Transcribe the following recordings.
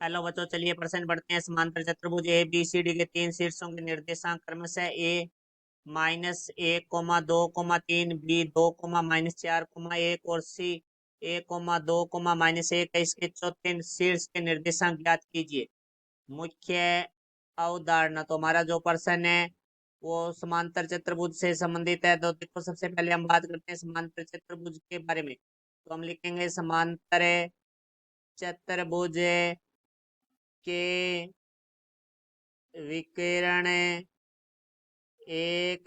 Hello बच्चों, चलिए प्रश्न पढ़ते हैं। समांतर चतुर्भुज ए बी सी डी के तीन शीर्षों के निर्देशांक क्रमशः ए -1, 2, 3, B 2, -4, 1 और सी 1, 2, -1 है। इसके चौथे शीर्ष के निर्देशांक ज्ञात कीजिए। मुख्य अवधारणा। तो हमारा जो प्रश्न है वो समांतर चतुर्भुज से संबंधित है। तो देखो, सबसे पहले हम बात करते हैं समांतर चतुर्भुज के बारे में। तो हम लिखेंगे समांतर चतुर्भुज के विकिरण एक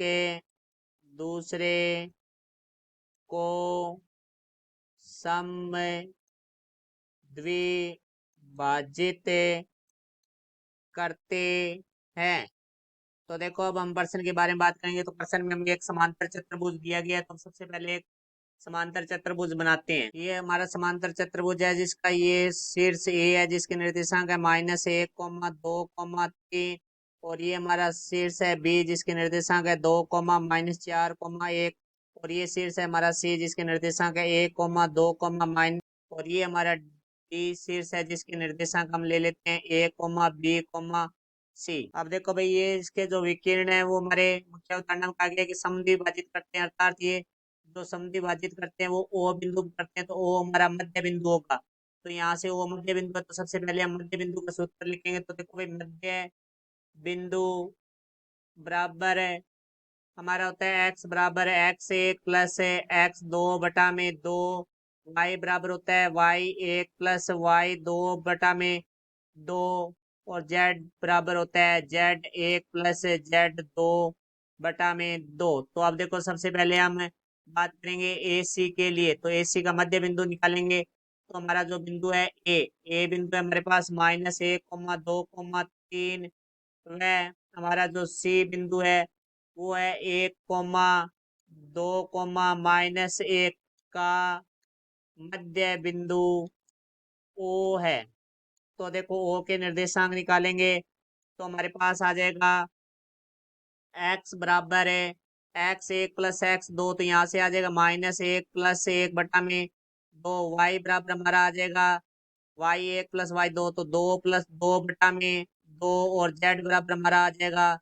दूसरे को समद्विभाजित करते हैं। तो देखो, अब हम प्रश्न के बारे में बात करेंगे। तो प्रश्न में हमें एक समांतर चतुर्भुज दिया गया है। तो सबसे पहले एक समांतर चतुर्भुज बनाते हैं। ये हमारा समांतर चतुर्भुज है जिसका ये शीर्ष ए है, जिसके निर्देशांक है -1, 2, 3। और ये हमारा शीर्ष है बी, जिसके निर्देशांक है 2, -4, 1। और ये शीर्ष है हमारा सी, जिसके निर्देशांक है 1, 2, और ये हमारा डी शीर्ष है, जिसके निर्देशांक हम ले लेते हैं A, B, C। अब देखो भाई, ये इसके जो विकीर्ण है वो हमारे मुख्य उदाहरण में कहा गया कि समद्विभाजित करते हैं। अर्थात ये जो समद्विभाजित करते हैं वो ओ बिंदु पर करते हैं। तो ओ हमारा मध्य बिंदु होगा। तो यहाँ से ओ मध्य बिंदु है। तो सबसे पहले हम मध्य बिंदु का सूत्र लिखेंगे। तो देखो भाई, मध्य बिंदु बराबर है हमारा होता है x बराबर x1 प्लस x2/2। y बराबर होता है y1 प्लस y2/2। और z बराबर होता है z1 प्लस z2/2। तो अब देखो, सबसे पहले हम बात करेंगे ए सी के लिए। तो ए सी का मध्य बिंदु निकालेंगे। तो हमारा जो बिंदु है ए बिंदु है हमारे पास -1, 2, 3। वह हमारा जो सी बिंदु है वो है 1, 2, -1 का मध्य बिंदु ओ है। तो देखो, ओ के निर्देशांक निकालेंगे। तो हमारे पास आ जाएगा x बराबर है x1 प्लस x2। तो यहाँ से आ जाएगा -1 प्लस 1/2। y बराबर हमारा आ जाएगा y1 प्लस y2। तो 2 प्लस 2/2। और z बराबर हमारा आ जाएगा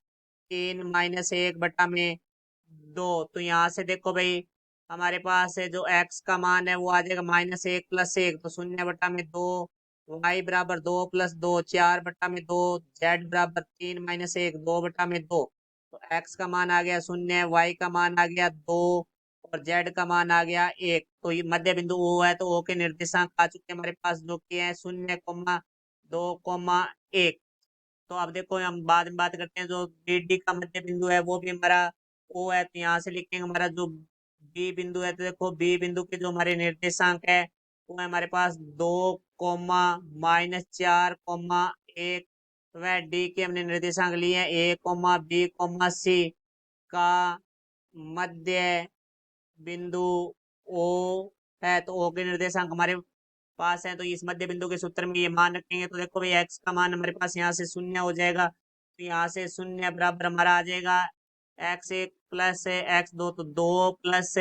3 -1/2। तो यहाँ से देखो भाई, हमारे पास है जो x का मान है वो आ जाएगा -1 प्लस 1। तो 0/2। y बराबर 2 प्लस 2 4/2। z बराबर 3 -1 2/2। तो x का मान आ गया 0, y का मान आ गया 2 और z का मान आ गया 1। तो ये मध्य बिंदु O है। तो O के निर्देशांक आ चुके हैं हमारे पास, जो कि है 0, 2, 1। तो अब देखो, हम बाद में बात करते हैं। जो बी डी का मध्य बिंदु है वो भी हमारा ओ है। तो यहाँ से लिखेंगे हमारा जो बी बिंदु है। तो देखो, बी बिंदु के जो हमारे निर्देशांक है वो है हमारे पास 2, -4, 1। वह डी के हमने निर्देशांक लिए हैं A, B, C का मध्य बिंदु ओ है। तो ओ के निर्देशांक हमारे पास है। तो इस मध्य बिंदु के सूत्र में ये मान रखेंगे। तो देखो भाई, x का मान हमारे पास यहाँ से 0 हो जाएगा। तो यहाँ से 0 बराबर हमारा आ जाएगा x1 प्लस x2। तो 2 प्लस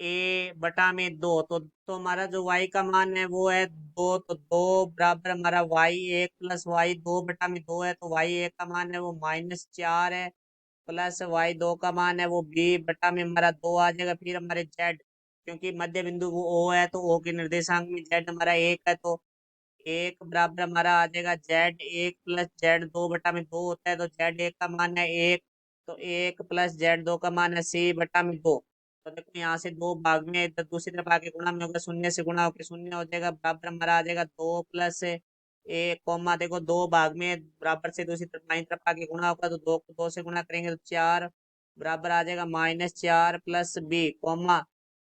A/2। तो हमारा जो y का मान है वो है 2। तो 2 बराबर हमारा y1 प्लस y2/2 है। तो y1 का मान है वो -4 है, प्लस y2 का मान है वो b/में हमारा 2 आ जाएगा। फिर हमारे z, क्योंकि मध्य बिंदु वो ओ है तो ओ के निर्देशांक में z हमारा 1 है। तो 1 बराबर हमारा आ जाएगा z1 प्लस z2/2 होता है। तो z1 का मान है 1। तो 1 प्लस z2 का मान है c/2। तो देखो, यहाँ से 2 भाग में इधर दूसरी तरफ आके गुणा में होगा, 0 से गुणा होकर 0 हो जाएगा। बराबर हमारा आ जाएगा 2 प्लस 1, देखो 2 भाग में बराबर से दूसरी तरफ दाईं तरफ आके गुणा होगा। तो 2 को 2 से गुणा करेंगे तो 4 बराबर आ जाएगा -4 प्लस b,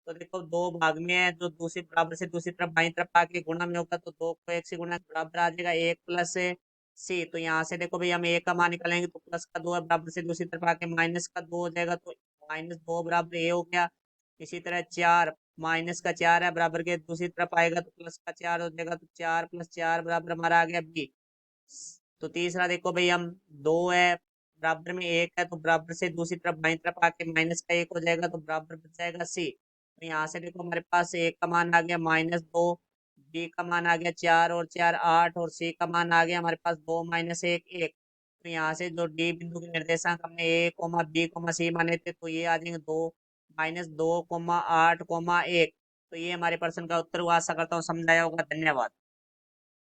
तो देखो 2 भाग में है, जो दूसरी बराबर से दूसरी तरफ बाईं तरफ आके गुणा में होगा। तो 2 को 1 से गुणा बराबर आ जाएगा 1 प्लस सी। तो यहाँ से देखो भाई, हम ए का मान निकालेंगे। तो प्लस का 2 है, बराबर से दूसरी तरफ आके माइनस का 2 हो जाएगा। तो -2 बराबर ए हो गया। इसी तरह 4 माइनस का 4 है, बराबर के दूसरी तरफ आएगा तो प्लस का 4 हो जाएगा। तो 4 प्लस 4 बराबर हमारा आ गया बी। तो तीसरा देखो भाई, हम 2 है, बराबर में 1 है। तो बराबर से दूसरी तरफ बाईं तरफ आके माइनस का 1 हो जाएगा। तो बराबर बच जाएगा सी। तो यहाँ से देखो, हमारे पास 1 का मान आ गया -2। बी का मान आ गया 4 और 4 8 और सी का मान आ गया हमारे पास 2 माइनस 1 1। तो यहाँ से जो डी बिंदु के निर्देशांक हमने ए कोमा बी कोमा सी माने थे तो ये आ जाएंगे 2 -2 8 1। तो ये हमारे प्रश्न का उत्तर हुआ। आशा करता हूँ समझ आया होगा। धन्यवाद।